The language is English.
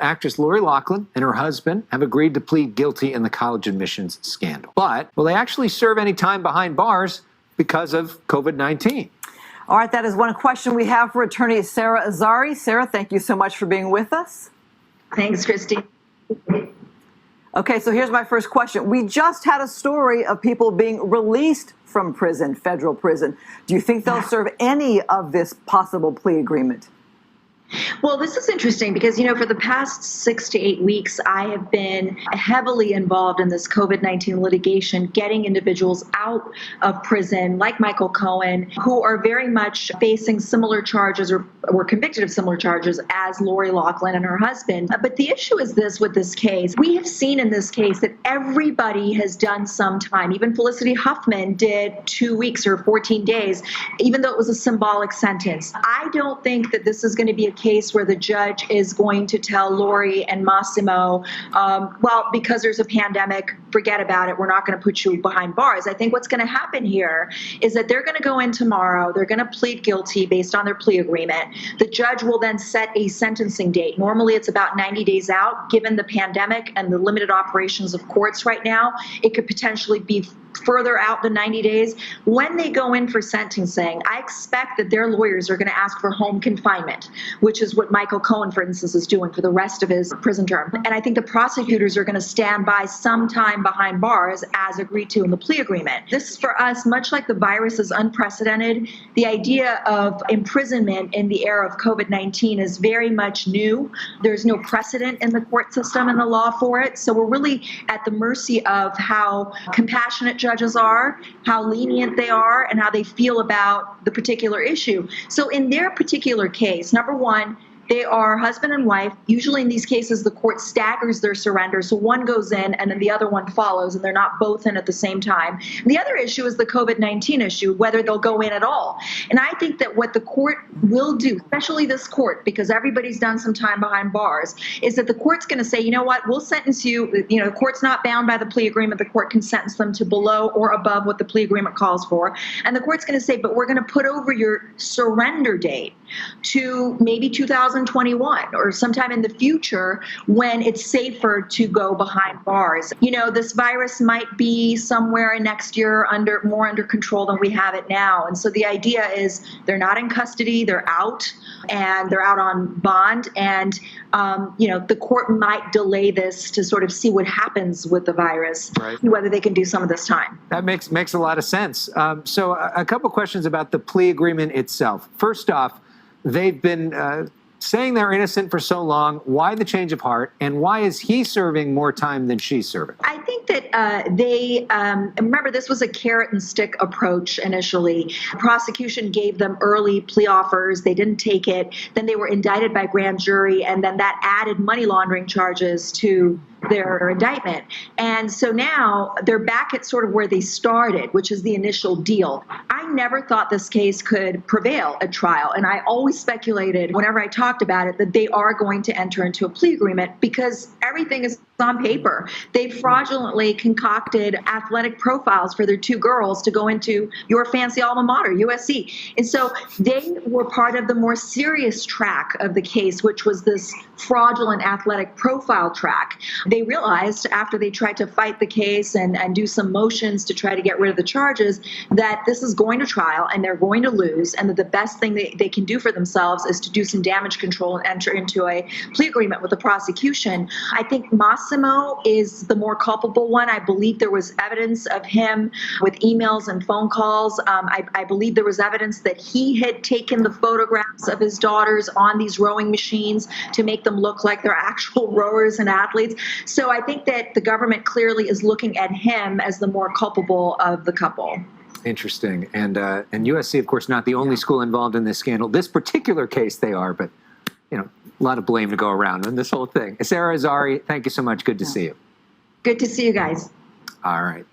Actress Lori Loughlin and her husband have agreed to plead guilty in the college admissions scandal. But will they actually serve any time behind bars because of COVID-19? All right, that is one question we have for attorney Sara Azari. Sara, thank you so much for being with us. Thanks, Christy. Okay, so here's my first question. We just had a story of people being released from prison, federal prison. Do you think they'll serve any of this possible plea agreement? Well, this is interesting because, for the past 6 to 8 weeks, I have been heavily involved in this COVID-19 litigation, getting individuals out of prison like Michael Cohen, who are very much facing similar charges or were convicted of similar charges as Lori Loughlin and her husband. But the issue is this with this case. We have seen in this case that everybody has done some time. Even Felicity Huffman did 2 weeks or 14 days, even though it was a symbolic sentence. I don't think that this is going to be a case where the judge is going to tell Lori and Mossimo, well, because there's a pandemic, forget about it. We're not going to put you behind bars. I think what's going to happen here is that they're going to go in tomorrow. They're going to plead guilty based on their plea agreement. The judge will then set a sentencing date. Normally, it's about 90 days out. Given the pandemic and the limited operations of courts right now, it could potentially be further out than 90 days. When they go in for sentencing, I expect that their lawyers are going to ask for home confinement, which is what Michael Cohen, for instance, is doing for the rest of his prison term. And I think the prosecutors are going to stand by some time behind bars as agreed to in the plea agreement. This is for us, much like the virus is unprecedented, the idea of imprisonment in the era of COVID-19 is very much new. There's no precedent in the court system and the law for it. So we're really at the mercy of how compassionate judges are, how lenient they are, and how they feel about the particular issue. So in their particular case, number one, they are husband and wife. Usually in these cases, the court staggers their surrender. So one goes in and then the other one follows, and they're not both in at the same time. And the other issue is the COVID-19 issue, whether they'll go in at all. And I think that what the court will do, especially this court, because everybody's done some time behind bars, is that the court's going to say, you know what, we'll sentence you. The court's not bound by the plea agreement. The court can sentence them to below or above what the plea agreement calls for. And the court's going to say, but we're going to put over your surrender date to maybe 2021 or sometime in the future when it's safer to go behind bars. This virus might be somewhere next year more under control than we have it now. And so the idea is they're not in custody, they're out, and they're out on bond. And, the court might delay this to sort of see what happens with the virus, right, whether they can do some of this time. That makes a lot of sense. So a couple questions about the plea agreement itself. First off, they've been saying they're innocent for so long. Why the change of heart, and why is he serving more time than she's serving? I think that they remember this was a carrot and stick approach initially. The prosecution gave them early plea offers. They didn't take it. Then they were indicted by grand jury, and then that added money laundering charges to their indictment. And so now they're back at sort of where they started, which is the initial deal. I never thought this case could prevail at trial. And I always speculated whenever I talked about it that they are going to enter into a plea agreement because everything is on paper. They fraudulently concocted athletic profiles for their two girls to go into your fancy alma mater, USC. And so they were part of the more serious track of the case, which was this fraudulent athletic profile track. They realized after they tried to fight the case and do some motions to try to get rid of the charges that this is going to trial and they're going to lose, and that the best thing they can do for themselves is to do some damage control and enter into a plea agreement with the prosecution. I think Mossimo is the more culpable one. I believe there was evidence of him with emails and phone calls. I believe there was evidence that he had taken the photographs of his daughters on these rowing machines to make them look like they're actual rowers and athletes. So I think that the government clearly is looking at him as the more culpable of the couple. Interesting. And USC, of course, not the only school involved in this scandal. This particular case they are, but, a lot of blame to go around in this whole thing. Sara Azari, thank you so much. Good to see you. Good to see you guys. All right.